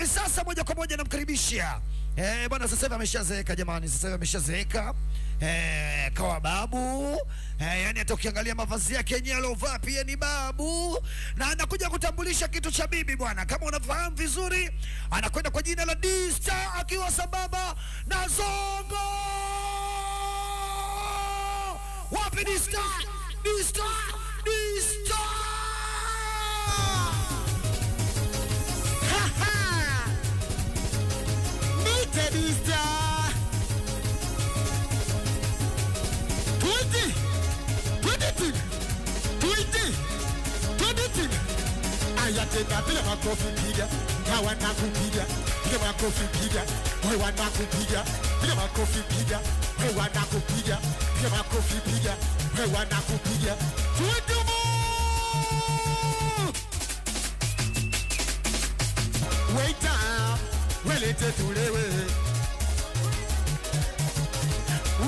hivi sasa moja kwa moja namkaribisha bwana, sasa hivi ameshazeeka jamani, sasa hivi ameshazeeka kawa babu yani hata ukiangalia mavazi yake yenyewe alovaa pia ni babu, na anakuja kutambulisha kitu cha bibi bwana. Kama unafahamu vizuri, anakwenda kwa jina la D-Star akiwa sababa na Zongo. Wapi D-Star? D-Star, D-Star. D-Star 20 ayatenda bila makofi piga na wanakupiga bila makofi piga wewe wanakupiga bila makofi piga wewe wanakupiga bila makofi piga wewe wanakupiga tuendumu waita welete tulewe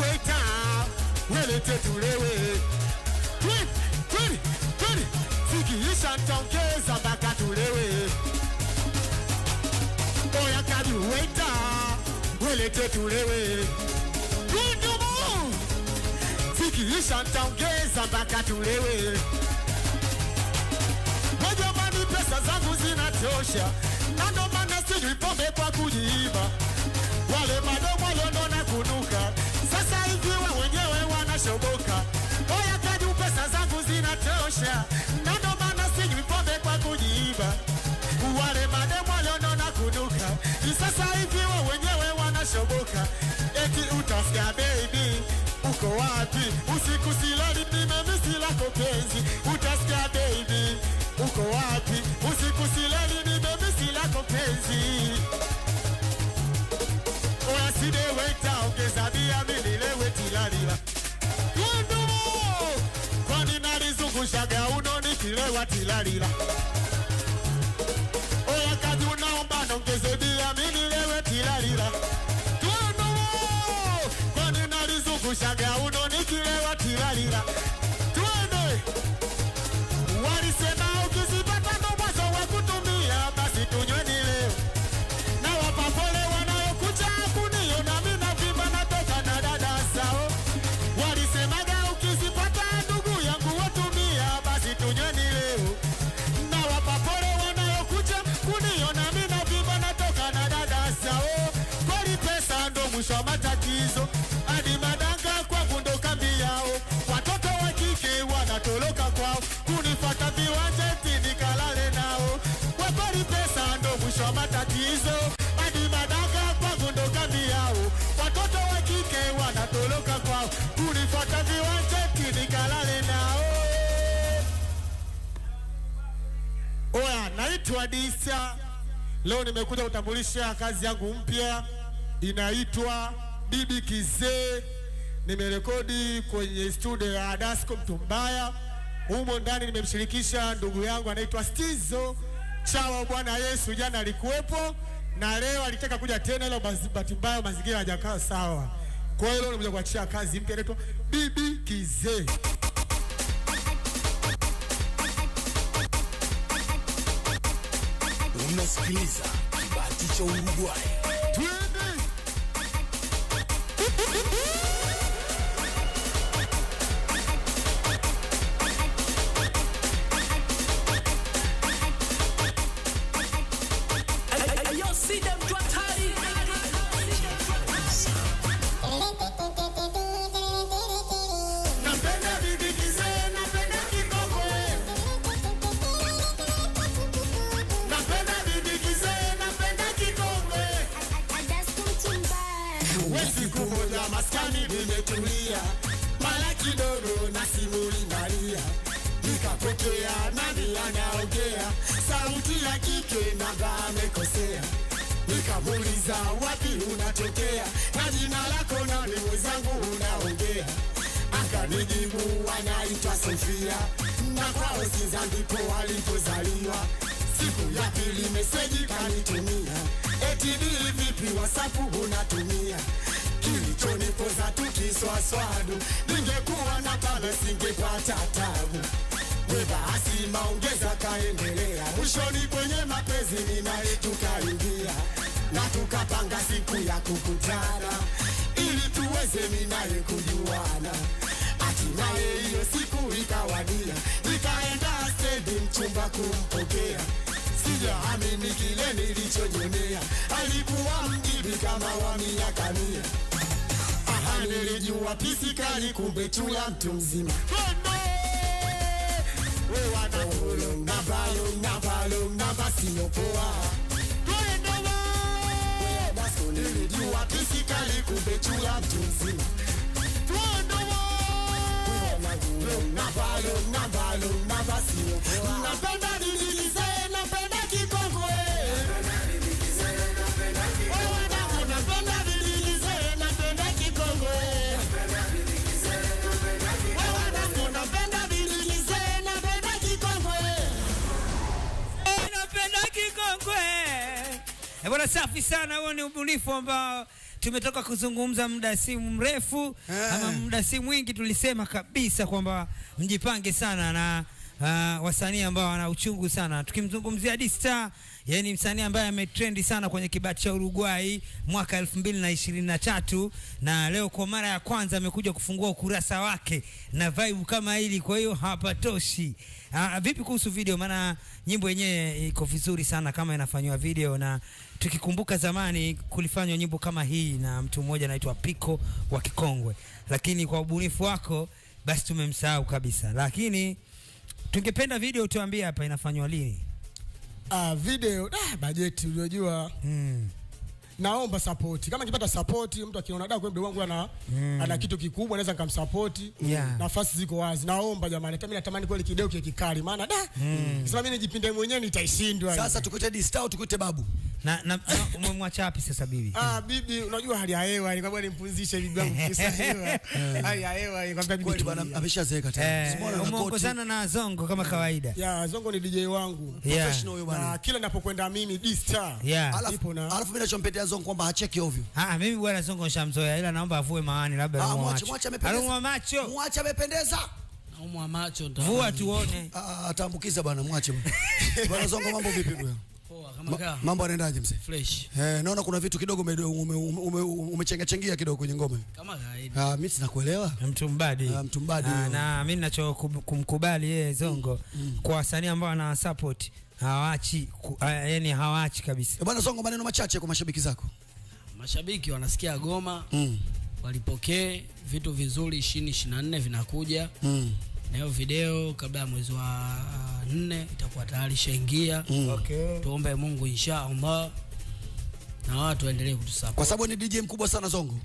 waita welete tulewe 20 sikiisha ntaongeza mpaka tulewe oya kadi waita welete tulewe kundumu sikiisha ntaongeza mpaka tulewe wajamani pesa zangu zinatosha na ndo maana sijui pombe kwa kujiiba wale madogo walionona kunuka sasa hivi wa wenyewe wanashoboka oya kadi pesa zangu zinatosha na ndo maana sijui pombe kwa kujiiba wale madogo walionona kunuka sasa hivi wa wenyewe wanashoboka eti utasikia baby uko wapi usiku silali pime misi lako penzi utasikia baby uko wapi usiku silali ni misi lako penzi oya side weta ongeza bia mililewe tilalila kundumu kwani nalizungushaga uno nikilewa tilalila oya kazi unaomba nongeze bia mililewe tilalila kundumu kwani nalizungushaga uno nikilewa tilalila tuende walisema ukizipata ndo mwanzo wa kutumia basi tunyweni leo na wapapole wanayokucha kuniona mina vimba natoka na dada sao walisemaga ukizipata ndugu yangu watumia basi tunyweni leo na wapapole wanayokucha kuniona mina vimba natoka na dada sao kweli pesa ndo mwisho wa matatizo hadi madanga kwangu ndo kambi yao watoto wa kike wanatoloka kwao kunifata viwanja eti nikalale nao kwa kweli pesa ndo mwisho wa matatizo hadi madanga kwangu ndo kambi yao watoto wa kike wanatoloka kwao kunifata viwanja eti nikalale nao oya naitwa D-Star leo nimekuja kutambulisha kazi yangu mpya inaitwa Bibi Kizee nimerekodi kwenye studio ya Dasco Mtumbaya humo ndani nimemshirikisha ndugu yangu anaitwa Stizo Chawa bwana Yesu jana alikuwepo na leo alitaka kuja tena ilo bahati mbaya mazingira hajakaa sawa kwa hiyo leo nimekuja kuachia kazi mpya inaitwa Bibi Kizee unasikiliza kibati cha Uruguay nimetulia mara kidogo na simu inalia nikapokea nani anaongea sauti ya kike namba amekosea nikamuuliza wapi unatokea na jina lako na mwenzangu unaongea akanijibu anaitwa Sofia na kwao Sinza ndipo walipozaliwa siku ya pili meseji kanitumia eti vipi WhatsApp unatumia kilichonipoza tukiswaswadu ningekuwa na pale singepata tabu basi maongeza kaendelea mwishoni kwenye mapenzi ninaye tukaingia na tukapanga siku ya kukutana ili tuweze mimi naye kujuana. Hatimaye hiyo siku ikawadia, nikaenda stendi mchumba kumpokea. Sijaamini kile nilichojionea, alikuwa mjibi kama wa miaka 100. Aha, nilijua pisi kali, kumbe chula mtu mzima. Wewe wanafollow na follow na basi yopoa. Nilijua pisi kali, kumbe chula mtu mzima. Na basi yopoa. Napenda nilize, napenda kikongwe. Bwana safi sana, huo ni ubunifu ambao tumetoka kuzungumza muda si mrefu ama muda si mwingi. Tulisema kabisa kwamba mjipange sana na wasanii ambao wana uchungu sana. Tukimzungumzia D-Star, yani msanii ambaye ametrendi sana kwenye kibati cha Uruguay mwaka 2023, na leo kwa mara ya kwanza amekuja kufungua ukurasa wake na vibe kama hili, kwa hiyo hapatoshi. Vipi kuhusu video? Maana nyimbo yenyewe iko vizuri sana kama inafanywa video, na tukikumbuka zamani kulifanywa nyimbo kama hii na mtu mmoja anaitwa Piko wa Kikongwe, lakini kwa ubunifu wako basi tumemsahau kabisa. Lakini tungependa video tuambie hapa inafanywa lini? Video budget unajua. Naomba support. Kama nikipata support, mtu akiona dada kwa mdogo wangu ana kitu kikubwa, naweza nikamsupport. Nafasi ziko wazi. Naomba jamani, kama natamani kweli kideo kikali, maana sasa mimi nijipinde mwenyewe nitaishindwa. Sasa tukuite D-Star, tukuite babu. Na umemwacha wapi sasa bibi? Bibi unajua hali ya hewa, nikamwambia nimpumzishe bibi wangu kisa hewa. Hali ya hewa nikamwambia bibi kweli bwana ameshazeeka tena. Umeongozana na Zongo kama kawaida. Zongo ni DJ wangu. Professional huyo bwana. Kila ninapokwenda mimi D-Star. Alafu mimi nachompetea Zongo kwamba hacheki ovyo. Mimi bwana Zongo nishamzoea, ila naomba avue mawani labda mwache amependeza. Alumwa macho. Mwache amependeza. Naumwa macho ndo. Vua tuone. Ataambukiza bwana, mwache bwana. Bwana Zongo, mambo vipi bwana? Poa kama kaa. Mambo yanaendaje mzee? Fresh. Naona kuna vitu kidogo umechenga kidogo kwenye ngoma. Kama kawaida. Mimi sinakuelewa. Mtu mbadi. Na mimi ninachokumkubali yeye Zongo kwa wasanii ambao ana support hawaachi, yani hawaachi kabisa. Bwana Zongo, maneno machache kwa mashabiki zako. Mashabiki wanasikia Goma. Walipokee vitu vizuri. 2024 vinakuja. Na hiyo video kabla ya mwezi wa 4 itakuwa tayari shaingia. Tuombe Mungu inshallah na watu waendelee kutusupport. Kwa sababu ni DJ mkubwa sana Zongo.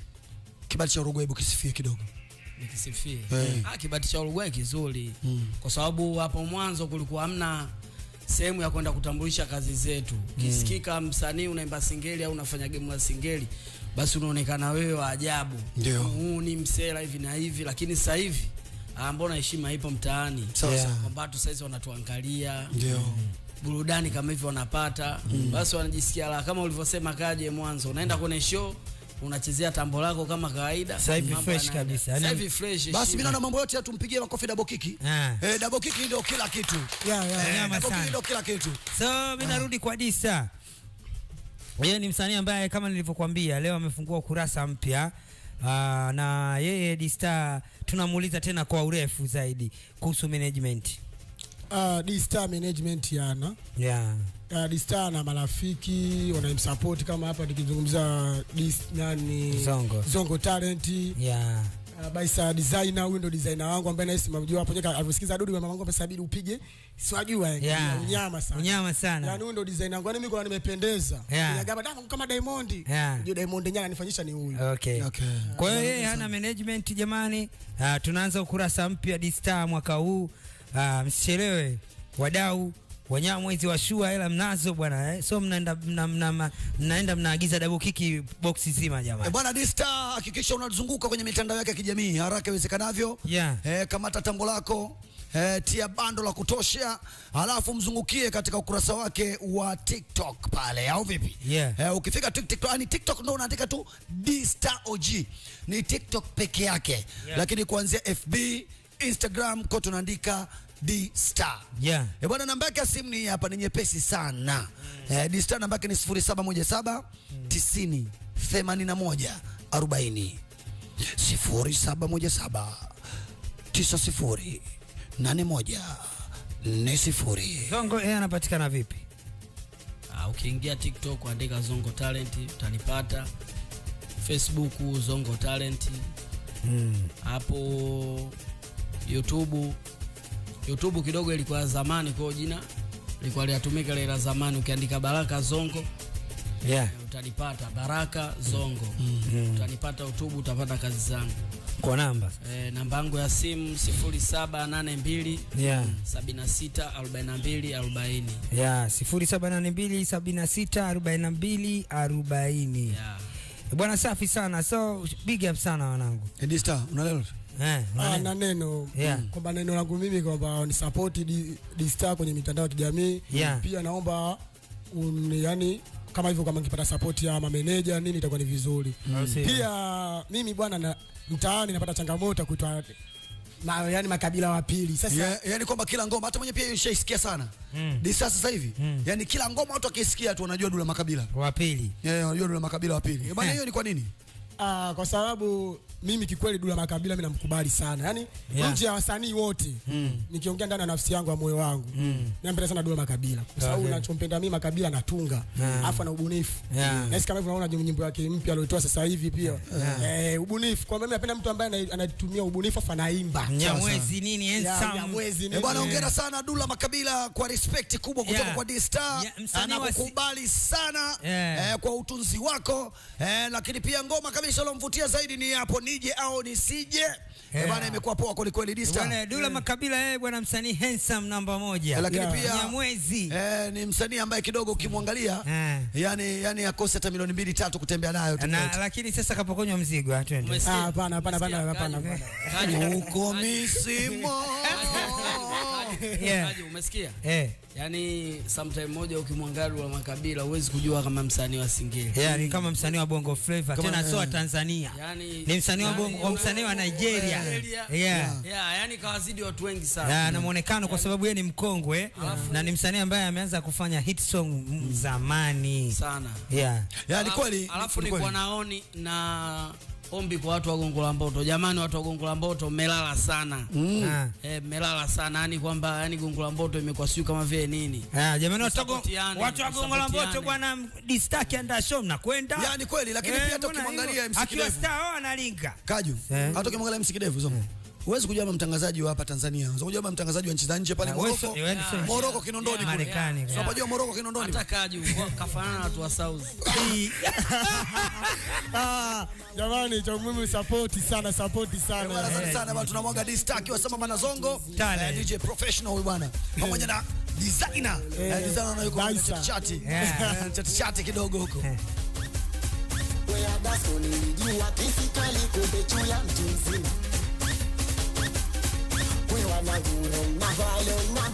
Kibati cha Uruguay kisifie kidogo. Nikisifie. Kibati cha Uruguay kizuri. Kwa sababu hapo mwanzo kulikuwa hamna sehemu ya kwenda kutambulisha kazi zetu. Kisikika msanii unaimba singeli au unafanya game la singeli, basi unaonekana wewe wa ajabu. Huu ni msela hivi na hivi, lakini sasa hivi mbona heshima ipo mtaani. Kwamba watu sasa wanatuangalia. Burudani kama hivi wanapata. Basi wanajisikia la kama ulivyosema kaje mwanzo. Unaenda kwenye show, unachezea tambo lako kama kawaida. Sasa hivi fresh kabisa. Sasa hivi fresh. Basi mimi naona mambo yote tumpigie makofi Double Kick. Double Kick ndio kila kitu. Double Kick ndio kila kitu. So mimi narudi kwa D-Star. Yeye ni msanii ambaye kama nilivyokuambia leo amefungua ukurasa mpya. Na yeye D-Star tunamuuliza tena kwa urefu zaidi kuhusu management. D-Star management yana. D-Star na marafiki wanamsupport, kama hapa nikizungumza Zongo Talent. Baisa designer, huyo ndo designer wangu ambaye naisi mjua hapo jeka alisikiza dudu mama wangu pesa bidi upige. Siwajua unyama sana. Unyama sana. Yaani huyo ndo designer wangu. Mimi kwa nimependeza. Nigamba kama Diamond. Ndio Diamond nyana nifanyisha ni huyu. Kwa hiyo yeye hana management jamani. Tunaanza ukurasa mpya D-Star mwaka huu. Msichelewe wadau. Wanyama mwezi wa shua hela mnazo bwana. So mnaenda mnaagiza Double Kick box zima jamani. Bwana D-Star, hakikisha unazunguka kwenye mitandao yake ya kijamii haraka iwezekanavyo. Kamata tambo lako, tia bando la kutosha, alafu mzungukie katika ukurasa wake wa TikTok pale, au vipi? Ukifika TikTok, yani TikTok ndio unaandika tu D-Star OG. Ni TikTok peke yake. Lakini kuanzia FB, Instagram kwa tunaandika D-Star. Yeah. Bwana, namba yake ya simu ni hapa, ni nyepesi sana. D-Star namba yake ni 0717 90 81 40. 0717 90 81 40. Zongo yeye anapatikana vipi? Ukiingia TikTok andika Zongo Talent utanipata. Facebook Zongo Talent. Hapo YouTube kidogo ilikuwa zamani, kwa jina ilikuwa liatumika ile la zamani. Ukiandika Baraka Zongo utanipata, Baraka Zongo. Utanipata YouTube, utapata kazi zangu. Kwa namba Namba yangu ya simu 0782 76 42 40. 0782 76 42 40. Bwana, safi sana. So big up sana wanangu. D-Star unaelewa? Na neno kwamba neno langu mimi kwamba ni support D-Star kwenye mitandao ya kijamii. Pia naomba yani kama hivyo, kama nikipata support ya mameneja nini itakuwa ni vizuri. Pia mimi bwana, mtaani napata changamoto kuitwa yani makabila wa pili. Sasa yani kwamba kila ngoma, hata mwenye pia ushaisikia sana D-Star sasa hivi, yani kila ngoma watu wakisikia tu wanajua Dula Makabila wa pili. Wanajua Dula Makabila wa pili. Bwana, hiyo ni kwa nini? Kwa sababu mimi kikweli Dula Makabila mimi namkubali sana. Yani nje ya wasanii wote nikiongea ndani ya nafsi yangu, ya moyo wangu, nampenda sana Dula Makabila kwa sababu ninachompenda mimi Makabila anatunga, afu na ubunifu. Na kama hivyo unaona nyimbo yake mpya aliyotoa sasa hivi pia ubunifu. Kwa mimi napenda mtu ambaye anatumia ubunifu afa naimba. Nyamwezi nini handsome. Bwana, hongera sana Dula Makabila kwa respect kubwa kutoka kwa D-Star. Anakukubali sana kwa utunzi wako, lakini pia ngoma kabisa ilomvutia zaidi ni hapo nije au nisije. Bwana, imekuwa poa kweli kweli D-Star. Bwana, Dula Makabila bwana, msanii handsome namba 1. Lakini pia Nyamwezi ni msanii ambaye kidogo ukimwangalia yani akose hata milioni 2-3 kutembea nayo tu. Lakini sasa kapokonywa mzigo, twende. Hapana. Uko misimo. Umesikia? Yani sometime moja ukimwangalia Dula Makabila huwezi kujua kama msanii wa Singeli. Ni kama msanii wa Bongo Flava, tena sio wa Tanzania. Ni msanii wa Bongo, msanii wa Nigeria. Yani kawazidi watu wengi sana. Na muonekano kwa sababu yeye ni mkongwe na ni msanii ambaye ameanza kufanya hit song zamani sana. Ni kweli. Alafu ni kwa naoni na ombi kwa watu wa Gongo la Mboto. Jamani, watu wa Gongo la Mboto melala sana. Melala sana, yani kwamba yani Gongo la Mboto imekuwa sio kama vile nini. Jamani, watu wa Gongo la Mboto bwana, D-Star kianda show na kwenda. Ni kweli, lakini pia hata ukimwangalia MC Kidevu. Akiwa star analinga. Kaju. Hata ukimwangalia MC Kidevu Zongo. Huwezi kujua mtangazaji wa hapa Tanzania. Unaweza kujua mtangazaji wa nchi za nje pale Morocco. Morocco Kinondoni Marekani. Unajua Morocco Kinondoni. Hata Kaju kafanana na watu wa South. Jamani, cha muhimu support sana. Asante sana bwana, tunamwaga D-Star akiwa sambamba na Zongo. DJ professional huyu bwana. Pamoja na designer. Designer na yuko chati kidogo huko. Wewe basi nilijua physically kumbe juu ya mtu mzima. Wewe wanaguru na valo na